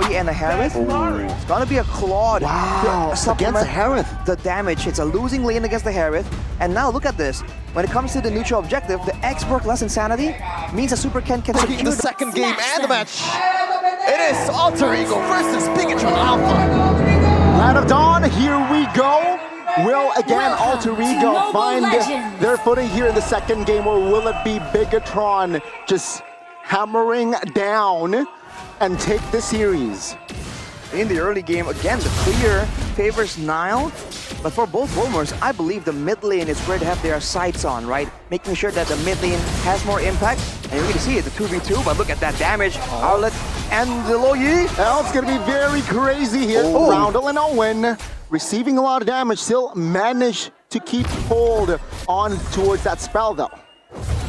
AE and a Harith. It's gonna be a Claude. Wow, against the Harith. The damage. It's a losing lane against the Harith. And now look at this. When it comes to the neutral objective, the X-Borg less insanity means a Super Ken can secure the second game and the match. It is Alter Ego versus Bigetron Alpha. Land of Dawn, here we go. Will again Alter Ego find their footing here in the second game, or will it be Bigetron just hammering down and take the series? In the early game, again, the clear favors Nile. But for both roamers, I believe the mid lane is where they have their sights on, right? Making sure that the mid lane has more impact. And you're going to see it, the 2v2, but look at that damage. Outlet and the low Yi. Now it's going to be very crazy here. Roundel and Owen receiving a lot of damage, still managed to keep hold on towards that spell though.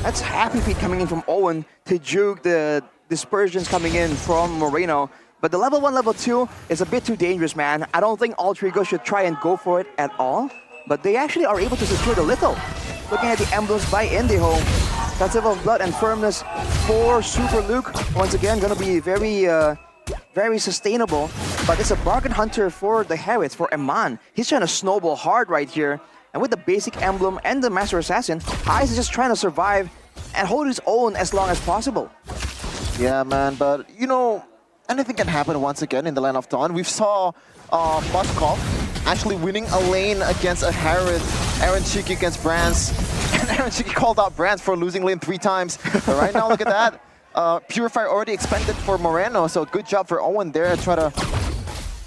That's Happy Feet coming in from Owen to juke the dispersions coming in from Moreno. But the level 1, level 2 is a bit too dangerous, man. I don't think Alter Ego should try and go for it at all. But they actually are able to secure the Little. Looking at the emblems by Indiho, Festival of Blood and Firmness for Super Luke. Once again, gonna be very sustainable. But it's a bargain hunter for the Harith, for Eman. He's trying to snowball hard right here. And with the basic emblem and the Master Assassin, Ice is just trying to survive and hold his own as long as possible. Yeah, man, but you know, anything can happen once again in the Land of Dawn. We saw Moskov actually winning a lane against a Harith, Aaron Chiki against Brands, and Aaron Chiki called out Brands for losing lane 3 times. But right now, look at that. Purifier already expended for Moreno, so good job for Owen there. Try to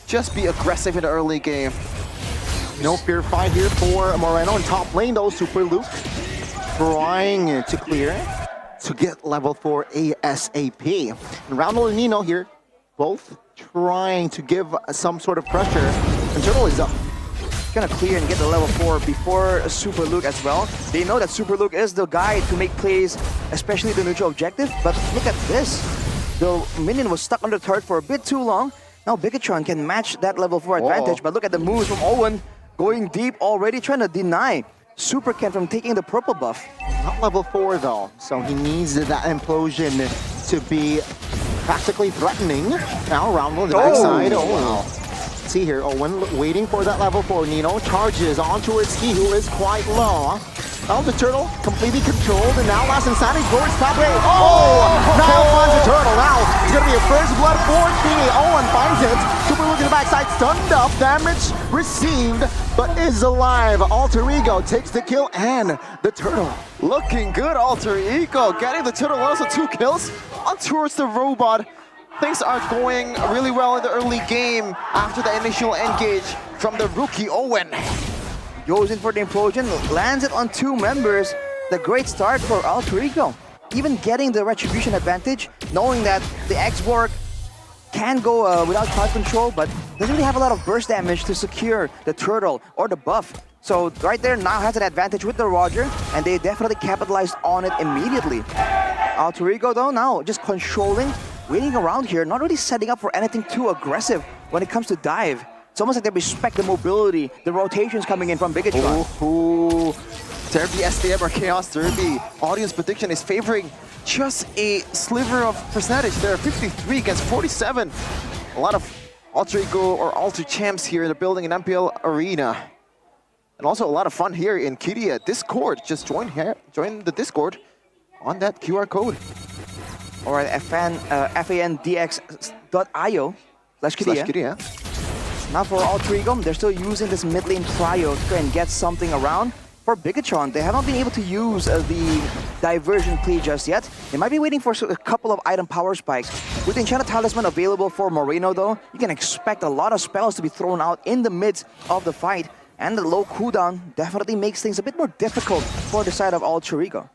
just be aggressive in the early game. No Purify here for Moreno in top lane though. Super Luke trying to clear to get level 4 ASAP. And Roundel and Nino here, both trying to give some sort of pressure. And Turtle is up. Gonna clear and get the level 4 before Super Luke as well. They know that Super Luke is the guy to make plays, especially the neutral objective. But look at this. The minion was stuck on the turret for a bit too long. Now Bigetron can match that level 4 advantage. But look at the moves from Owen. Going deep already, trying to deny Super Ken from taking the purple buff. Not level 4 though, so he needs that implosion to be practically threatening. Now Roundel on the backside. Oh wow. See here, Owen waiting for that level 4. Nino charges onto his ski, who is quite low. Now the Turtle completely controlled, and now Last Insanity towards top lane. Now finds the Turtle. Now it's gonna be a first blood for Ski. Owen finds it. Super Luke in the backside, stunned up, damage received, but is alive. Alter Ego takes the kill and the Turtle. Looking good, Alter Ego, getting the Turtle, also 2 kills on towards the robot. Things are going really well in the early game after the initial engage from the rookie Owen. Goes in for the implosion, lands it on 2 members. The great start for Alter Ego. Even getting the retribution advantage, knowing that the X-Borg can go without crowd control, but doesn't really have a lot of burst damage to secure the Turtle or the buff. So right there now has an advantage with the Roger, and they definitely capitalized on it immediately. Alter Ego though now just controlling, waiting around here, not really setting up for anything too aggressive when it comes to dive. It's almost like they respect the mobility, the rotations coming in from Bigetron. Derby SDM or Chaos Derby. Audience prediction is favoring just a sliver of percentage there. 53 against 47. A lot of Alter Ego or Alter Champs here in the building in MPL Arena. And also a lot of fun here in Kidia Discord. Just join the Discord on that QR code. Or at fandx.io/Kidia. Now for Alter Ego, they're still using this mid lane prio to try and get something around. For Bigetron, they haven't been able to use the diversion play just yet. They might be waiting for a couple of item power spikes. With the Enchanted Talisman available for Moreno though, you can expect a lot of spells to be thrown out in the midst of the fight. And the low cooldown definitely makes things a bit more difficult for the side of Alter Ego.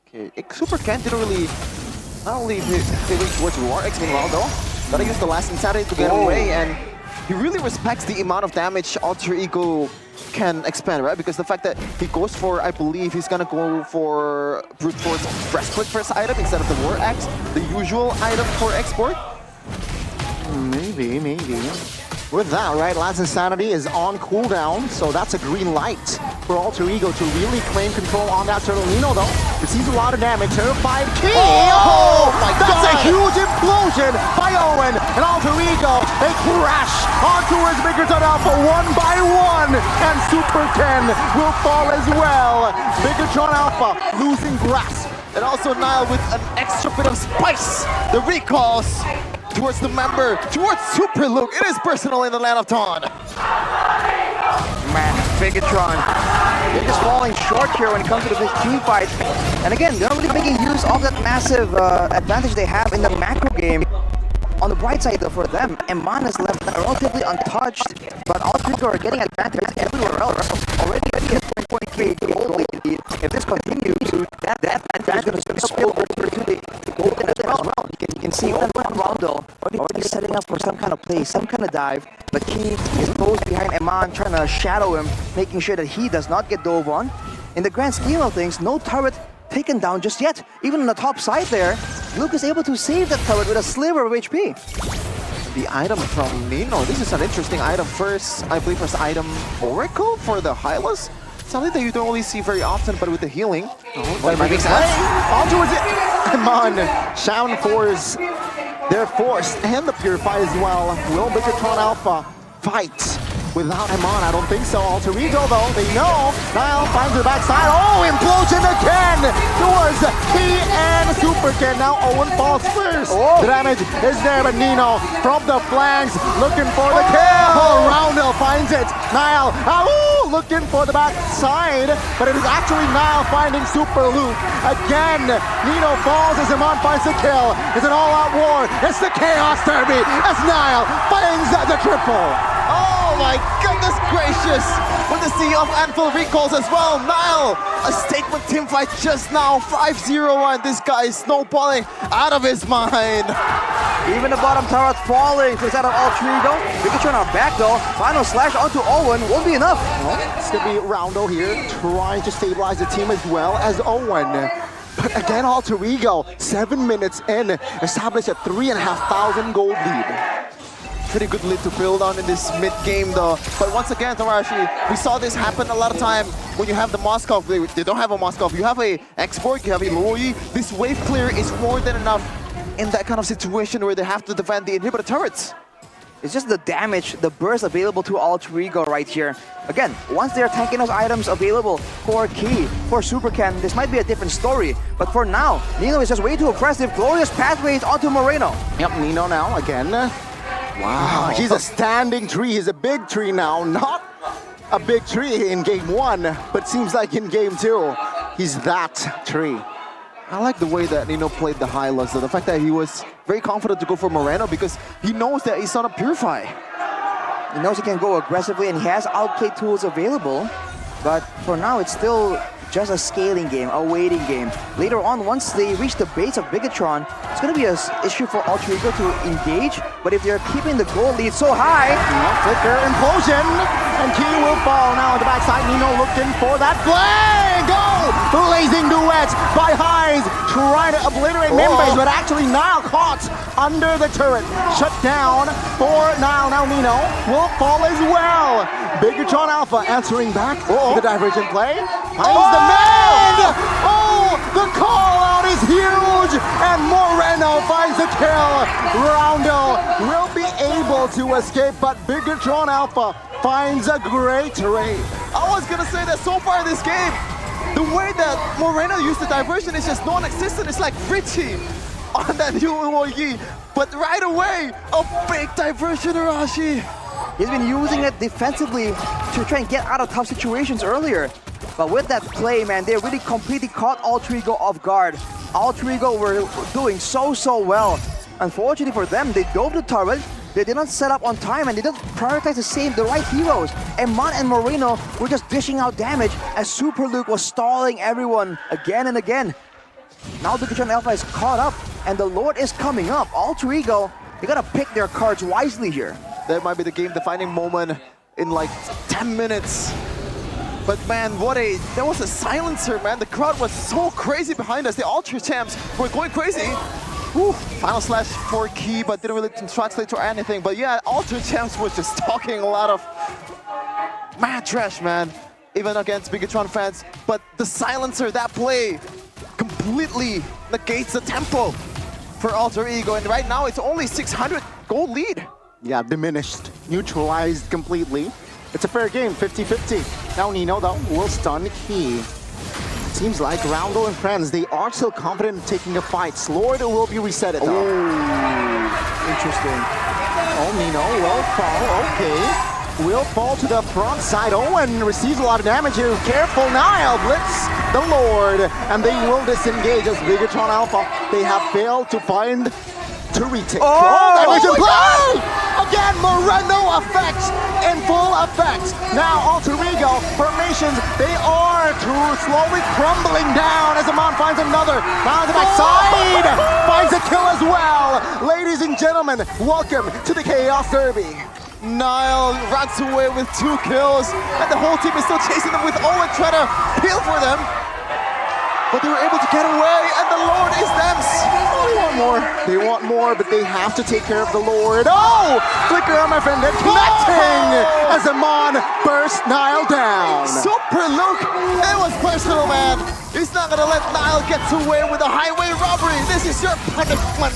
Okay, Super Ken didn't really, not only pivot towards War X meanwhile though, gotta use the Last Insanity to get away, and he really respects the amount of damage Alter Ego can expend, right? Because the fact that he goes for, I believe he's gonna go for Brute Force Breastplate first item instead of the War Axe, the usual item for export. Maybe. With that, right, Last Insanity is on cooldown, so that's a green light for Alter Ego to really claim control on that turtle. Nino, though, receives a lot of damage. Terrified Key! Oh my That's God! a huge implosion by Owen. And Alter Ego, they crash on towards Bigetron Alpha 1 by 1. And Super Ken will fall as well. Bigetron Alpha losing grasp. And also Nile with an extra bit of spice. The recalls towards the member, towards Super Luke. It is personal in the Land of Dawn. Man, Bigetron, they're just falling short here when it comes to this team fight. And again, they're not really making use of that massive advantage they have in the macro game. On the bright side, though, for them, Eman is left relatively untouched, but Alter Ego are getting advantage everywhere else. Already at 0.4k gold lead. If this continues, that advantage is going to spill over to the golden as well. You can see that one Rondo already setting up for some kind of play, some kind of dive, but Key is close behind Eman, trying to shadow him, making sure that he does not get dove on. In the grand scheme of things, no turret taken down just yet. Even on the top side there, Luke is able to save that turret with a sliver of HP. The item from Nino, this is an interesting item. First, I believe first item Oracle for the Hylas. Something that you don't really see very often, but with the healing. That makes sense. On towards it. Eman, Shaman Force, they're forced, and the Purify as well. Will Bigetron Alpha fight without Eman? I don't think so. Alter Ego, though, they know. Nile finds the backside. Oh, implosion again towards Key and Super Ken. Now Owen falls first. Oh. The damage is there, but Nino from the flanks looking for the kill. Roundel finds it. Nile, looking for the backside, but it is actually Nile finding Super Luke. Again, Nino falls as Eman finds the kill. It's an all-out war. It's the Chaos Derby as Nile finds the triple. Oh my goodness gracious! With the sea of Anvil recalls as well. Nile, a statement team fight just now. 5-0-1. This guy is snowballing out of his mind. Even the bottom turret falling to the side of Alter Ego. Bigetron are back though. Final slash onto Owen won't be enough. It's going to be Rondo here trying to stabilize the team as well as Owen. But again, Alter Ego, 7 minutes in, established a 3,500 gold lead. Pretty good lead to build on in this mid-game though. But once again, Tarashi, we saw this happen a lot of time when you have the Moskov. They don't have a Moskov. You have a Export, you have a Loi. This wave clear is more than enough in that kind of situation where they have to defend the inhibitor turrets. It's just the damage, the burst available to Alter Ego right here. Again, once they're tanking those items available for Key, for Super Ken, this might be a different story. But for now, Nino is just way too aggressive. Glorious pathways onto Moreno. Yep, Nino now again. Wow, he's a standing tree. He's a big tree now. Not a big tree in game 1, but seems like in game 2, he's that tree. I like the way that Nino played the Hylas, the fact that he was very confident to go for Moreno because he knows that he's on a Purify. He knows he can go aggressively and he has outplay tools available. But for now, it's still just a scaling game, a waiting game. Later on, once they reach the base of Bigetron, it's going to be an issue for Alter Ego to engage. But if they're keeping the goal lead so high, Flicker, implosion, and Key will fall now on the backside. Nino looking for that flag. Go! Blazing duets by Highs, trying to obliterate members, but actually Nile caught under the turret. Shut down for Nile. Now Nino will fall as well. Bigetron Alpha answering back to the divergent play. Finds the man! Oh, the call out is huge! And Moreno finds the kill. Roundel will be able to escape, but Bigetron Alpha finds a great trade. I was gonna say that so far in this game, the way that Moreno used the diversion is just non-existent. It's like Richie on that UOE, but right away, a big diversion, Arashi. he's been using it defensively to try and get out of tough situations earlier. But with that play, man, they really completely caught Alter Ego off guard. Alter Ego were doing so well. Unfortunately for them, they dove the turret, they did not set up on time, and they didn't prioritize to save the right heroes. Eman and Moreno were just dishing out damage as Super Luke was stalling everyone again and again. Now Bigetron Alpha is caught up, and the Lord is coming up. Alter Ego, they gotta pick their cards wisely here. That might be the game-defining moment in like 10 minutes. But man, that was a silencer, man. The crowd was so crazy behind us. The Ultra Champs were going crazy. Whew. Final slash for Key, but didn't really translate to anything. But yeah, Ultra Champs was just talking a lot of mad trash, man. even against Bigetron fans, but the silencer, that play, completely negates the tempo for Alter Ego, and right now it's only 600 gold lead. Yeah, diminished, neutralized completely. It's a fair game, 50-50. Now Nino, though, will stun Key. Seems like Roundel and friends, they are still confident in taking a fight. Lord will be reset though. Oh, interesting. Oh, Nino will fall, okay. Will fall to the front side. Owen receives a lot of damage here. Careful, Nile blitz the Lord. And they will disengage as Bigetron Alpha. They have failed to find to retake. Diversion play! Again, Moreno effect in full effect. Now Alter Ego formations, they are slowly crumbling down as Amon finds another. Now on the backside, finds a kill as well. Ladies and gentlemen, welcome to the Chaos Derby. Nile runs away with 2 kills, and the whole team is still chasing them with Owen trying to peel for them. But they were able to get away, and the Lord is theirs. Oh, they want more. They want more, but they have to take care of the Lord. Oh! Flicker on my friend, they're connecting as Amon bursts Nile down. Super Luke, it was personal, man. He's not gonna let Nile get away with a highway robbery. This is your punishment.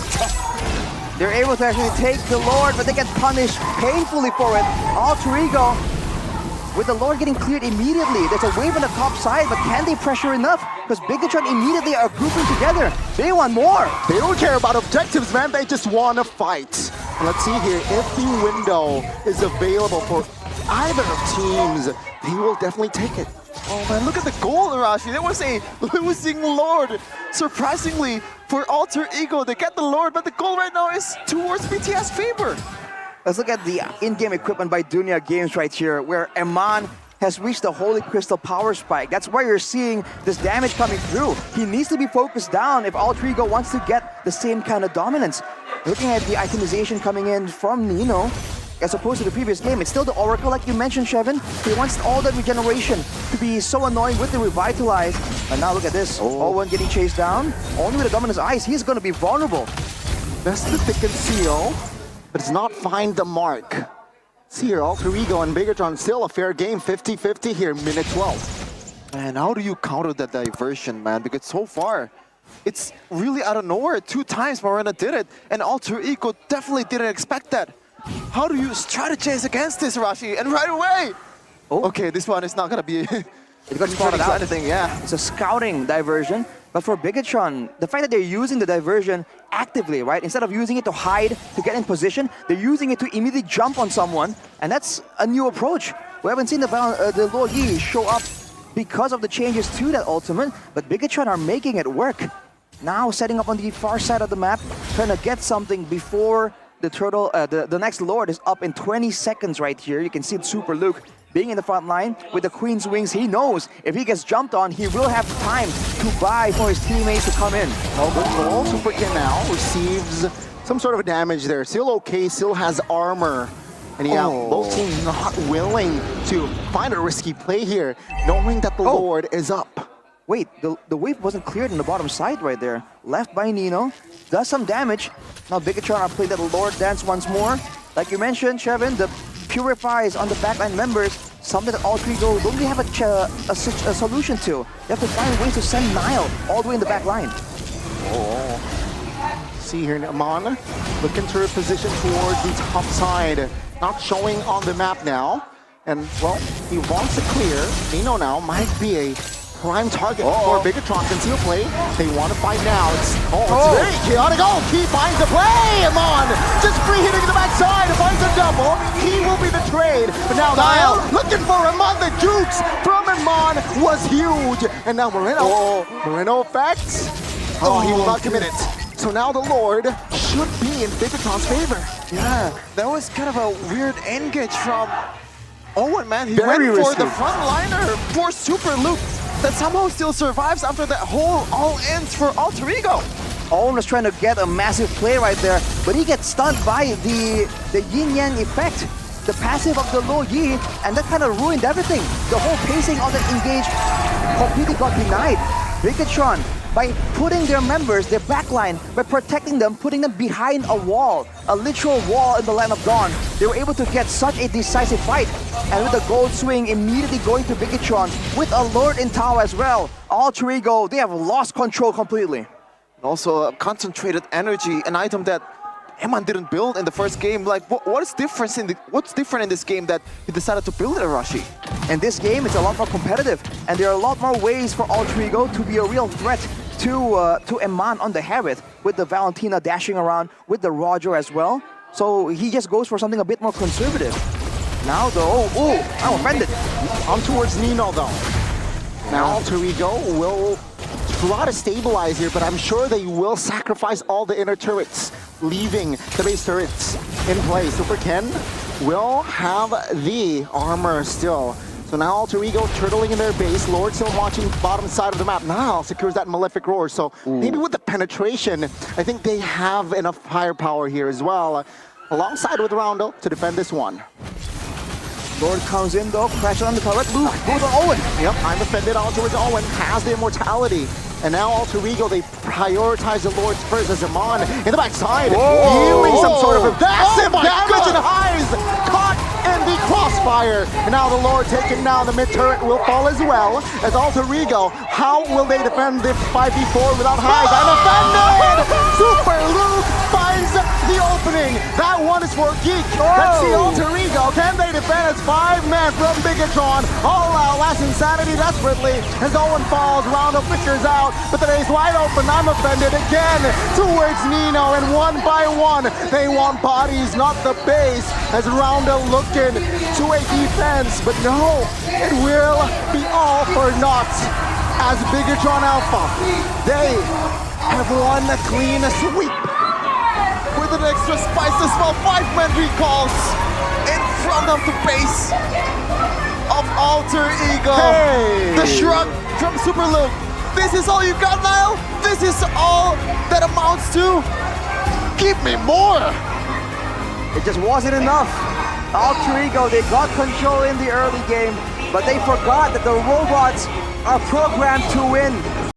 They're able to actually take the Lord, but they get punished painfully for it. Alter Ego, with the Lord getting cleared immediately. There's a wave on the top side, but can they pressure enough? Because Bigetron immediately are grouping together. They want more. They don't care about objectives, man. They just want to fight. And let's see here, if the window is available for either of teams, they will definitely take it. Oh man, look at the goal, Arashi. There was a losing Lord. Surprisingly, for Alter Ego, they get the Lord, but the goal right now is towards BTS favor. Let's look at the in-game equipment by Dunya Games right here, where Amon has reached the Holy Crystal power spike. That's why you're seeing this damage coming through. He needs to be focused down if Alter Ego wants to get the same kind of dominance. Looking at the itemization coming in from Nino, as opposed to the previous game, it's still the Oracle, like you mentioned, Shevin. He wants all that regeneration to be so annoying with the Revitalize. And now look at this. Owen getting chased down. Only with the Dominus Ice, he's going to be vulnerable. Best to pick and seal, but it's not find the mark. See here, Alter Ego and Bigetron still a fair game, 50-50 here, minute 12. Man, how do you counter that diversion, man? Because so far, it's really out of nowhere. 2 times Morena did it, and Alter Ego definitely didn't expect that. How do you strategize against this, Rashi? And right away! Oh. Okay, this one is not gonna be It got spotted out. anything, yeah. It's a scouting diversion. But for Bigetron, the fact that they're using the diversion actively, right? Instead of using it to hide, to get in position, they're using it to immediately jump on someone. And that's a new approach. We haven't seen the Lord Yi show up because of the changes to that ultimate, but Bigetron are making it work. Now setting up on the far side of the map, trying to get something before the turtle, the next Lord is up in 20 seconds right here. You can see it, Super Luke being in the front line with the Queen's Wings. He knows if he gets jumped on, he will have time to buy for his teammates to come in. Oh, good goal. Super Kid now receives some sort of damage there. Still okay, still has armor. And yeah, both teams not willing to find a risky play here, knowing that the Lord is up. Wait, the wave wasn't cleared in the bottom side right there. Left by Nino, does some damage. Now Bigetron are playing that Lord dance once more. Like you mentioned, Shevin, the Purifies on the backline members, something that Alter Ego don't really have a solution to. You have to find ways to send Nile all the way in the back line. See here, Amon looking to reposition towards the top side. Not showing on the map now. And, well, he wants to clear. Nino now might be a prime target for Bigetron. Conceal play. They want to fight now. It's very chaotic. Oh, he finds the play. Amon just free hitting the backside. Finds a double. He will be the trade. But now Nile looking for Amon. The jukes from Amon was huge. And now Moreno. Moreno effects. Oh, he will not commit it. So now the Lord should be in Bigetron's favor. Yeah, that was kind of a weird engage from Owen, man. He Very went for risky. the frontliner for Super Luke that somehow still survives after that whole all ends for Alter Ego. Owen was trying to get a massive play right there, but he gets stunned by the yin-yang effect, the passive of the low Yi, and that kind of ruined everything. The whole pacing of the engage completely got denied. Bigetron by putting their members, their backline, by protecting them, putting them behind a wall, a literal wall in the Land of Dawn. They were able to get such a decisive fight. And with the gold swing immediately going to Bigetron with a Lord in tower as well. Alter Ego, they have lost control completely. And also concentrated energy, an item that Eman didn't build in the first game. Like, what's different in this game that he decided to build Arashi? In this game, it's a lot more competitive, and there are a lot more ways for Alter Ego to be a real threat to Eman on the Harith, with the Valentina dashing around, with the Roger as well. So he just goes for something a bit more conservative. Now though, I'm offended. On towards Nino though. Now Alter Ego will try to stabilize here, but I'm sure they will sacrifice all the inner turrets, leaving the base turrets in place. Super Ken will have the armor still. So now Alter Ego turtling in their base. Lord still watching bottom side of the map. Now secures that Malefic Roar. So maybe with the penetration, I think they have enough firepower here as well, alongside with Roundel to defend this one. Lord comes in though, pressure on the turret. Luke goes on Owen. Yep, I'm offended. On towards Owen, has the immortality. And now Alter Ego, they prioritize the Lord's first as Amon in the backside. Dealing some sort of massive damage and highs. Caught in the crossfire. And now the Lord taken down. The mid turret will fall as well. As Alter Ego, how will they defend this 5v4 without highs? I'm offended! Super Luke finds the opening. That one is for Geek. Let's see Alter Ego. Can they defend as 5 men from Bigetron? All out, last insanity desperately. As Owen falls, Roundel flickers out. But the base wide open, I'm offended again towards Nino, and one by one, they want bodies, not the base, as Roundel looking to a defense, but no, it will be all for naught, as Bigetron Alpha, they have won a clean sweep. With an extra spice as well, 5-man recalls in front of the base of Alter Ego. Hey. The shrug from Super Luke. This is all you got, Niall? This is all that amounts to? Give me more! It just wasn't enough. Alter Ego, they got control in the early game, but they forgot that the robots are programmed to win.